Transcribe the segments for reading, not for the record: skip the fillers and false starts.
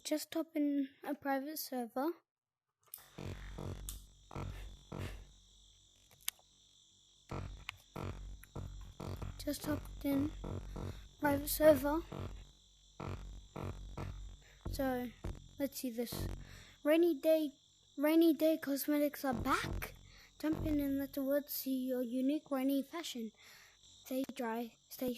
Just open a private server. Just open private server. So let's see this. Rainy day cosmetics are back. Jump in and let the world see your unique rainy fashion. Stay dry, stay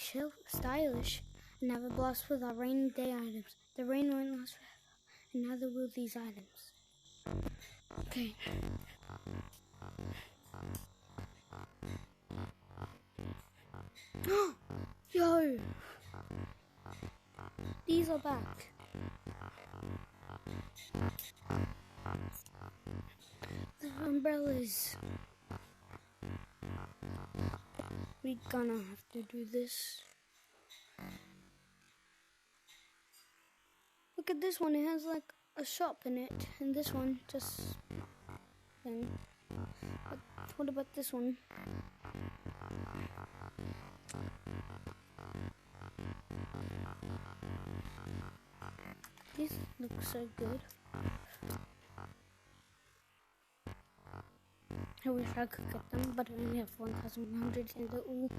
stylish, and have a blast with our rainy day items. The rain won't last forever, and neither will these items. Okay. Yo! These are back. The umbrellas. We're gonna have to do this. Look at this one, it has like a shop in it, and this one just then. But what about this one? These look so good. I wish I could get them, but I only have 1,100 and they're all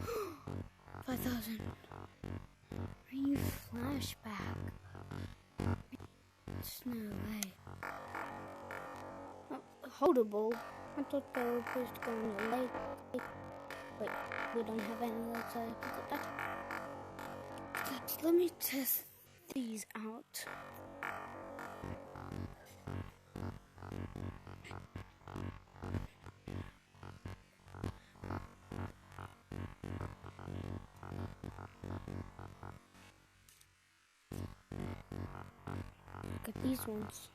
5,000. Are you Flashback? There's no way. Oh, holdable. I thought they were supposed to go on the lake. Wait, we don't have any legs, so I forgot that. Let me test these out. Look at these ones.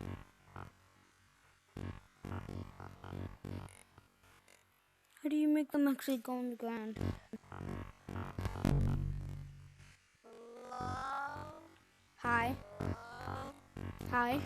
How do you make them actually go on the ground? Hi. Hi.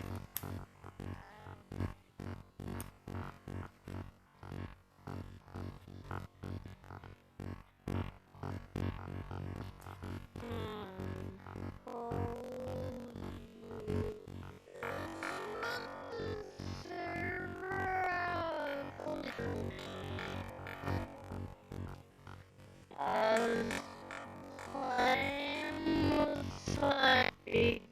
I'm sorry.